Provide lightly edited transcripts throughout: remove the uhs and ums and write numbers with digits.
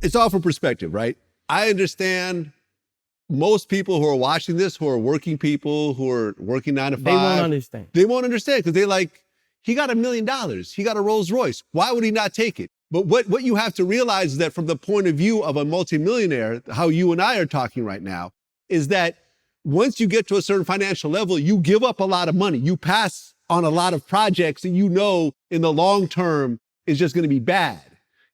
it's all from perspective, right? I understand most people who are watching this, who are working people, who are working 9 to 5. They won't understand. They won't understand because they're like, he got $1 million. He got a Rolls Royce. Why would he not take it? But what you have to realize is that from the point of view of a multimillionaire, how you and I are talking right now, is that once you get to a certain financial level, you give up a lot of money. You pass on a lot of projects that you know in the long term is just going to be bad.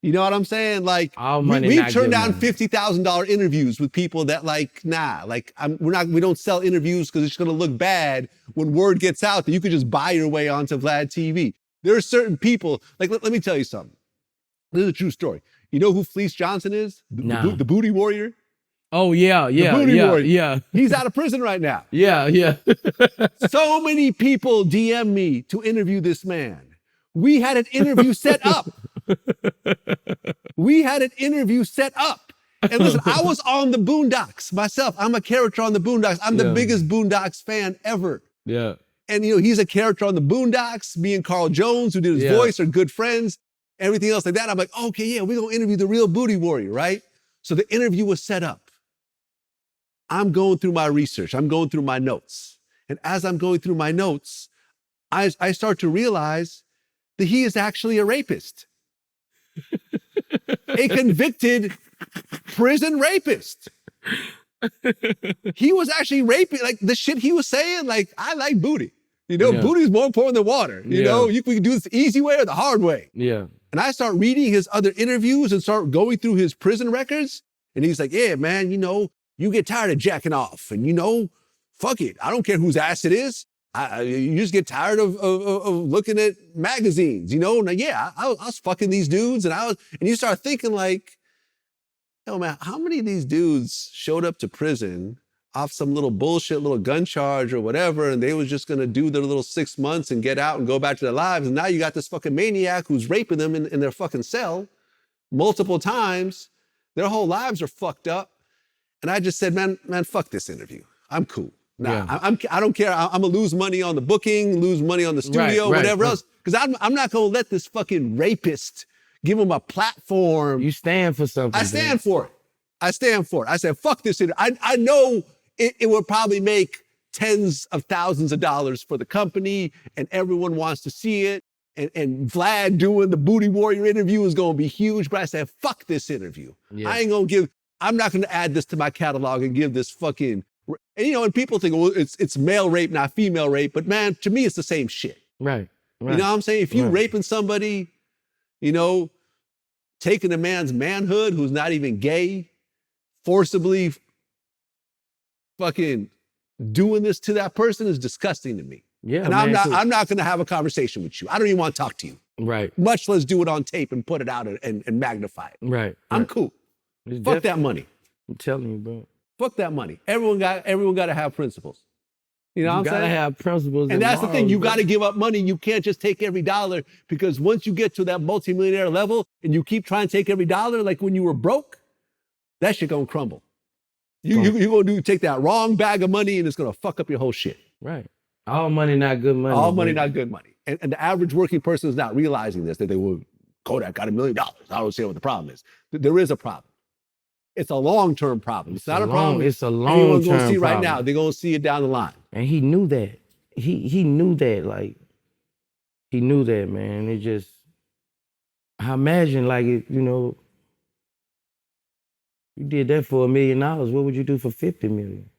You know what I'm saying? Like, we've turned down $50,000 interviews with people that like, nah, like we don't sell interviews because it's going to look bad when word gets out that you could just buy your way onto Vlad TV. There are certain people, like, let me tell you something. This is a true story. You know who Fleece Johnson is? The booty warrior? Oh, yeah. The booty warrior. He's out of prison right now. Yeah. So many people DM me to interview this man. We had an interview set up. And listen, I was on the Boondocks myself. I'm a character on the Boondocks. I'm the biggest Boondocks fan ever. Yeah. And, you know, he's a character on the Boondocks. Me and Carl Jones, who did his voice, are good friends. Everything else like that. I'm like, okay, yeah, we're going to interview the real booty warrior, right? So the interview was set up. I'm going through my research. I'm going through my notes. And as I'm going through my notes, I start to realize that he is actually a rapist. A convicted prison rapist. He was actually raping, like the shit he was saying, like, I like booty. You know, booty is more important than water. You know, we can do this the easy way or the hard way. Yeah. And I start reading his other interviews and start going through his prison records. And he's like, yeah, man, you know, you get tired of jacking off. And, you know, fuck it. I don't care whose ass it is. You just get tired of looking at magazines, you know? And yeah, I was fucking these dudes. And you start thinking like, yo, man, how many of these dudes showed up to prison off some little bullshit, little gun charge or whatever, and they was just gonna do their little 6 months and get out and go back to their lives. And now you got this fucking maniac who's raping them in their fucking cell multiple times. Their whole lives are fucked up. And I just said, man, fuck this interview. I'm cool. Nah, I don't care. I'm gonna lose money on the booking, lose money on the studio, whatever else. Because I'm not gonna let this fucking rapist give him a platform. You stand for something. I stand for it. I said, fuck this interview. I know it will probably make tens of thousands of dollars for the company and everyone wants to see it. And Vlad doing the Booty Warrior interview is going to be huge. But I said, fuck this interview. Yeah. I'm not going to add this to my catalog and give this fucking, and you know, and people think, well, it's male rape, not female rape. But man, to me, it's the same shit. Right. You know what I'm saying? If you raping somebody, you know, taking a man's manhood who's not even gay, forcibly fucking doing this to that person is disgusting to me. Yeah, and I'm not going to have a conversation with you. I don't even want to talk to you. Right. Much less do it on tape and put it out and magnify it. Right. I'm cool. Fuck that money. I'm telling you, bro. Fuck that money. Everyone got to have principles. You know what I'm saying? You gotta have principles. And that's the thing. You got to give up money. You can't just take every dollar, because once you get to that multimillionaire level and you keep trying to take every dollar, like when you were broke, that shit gonna crumble. You're gonna take that wrong bag of money and it's gonna fuck up your whole shit. Right. All money, not good money. All money, not good money. And the average working person is not realizing this, that they will, Kodak got $1 million. I don't see what the problem is. There is a problem. It's a long-term problem. It's not a problem. It's a long-term anyone's gonna see right now. They're gonna see it down the line. And he knew that. He knew that, like, he knew that, man. It just, I imagine, like, you know, you did that for $1 million. What would you do for 50 million?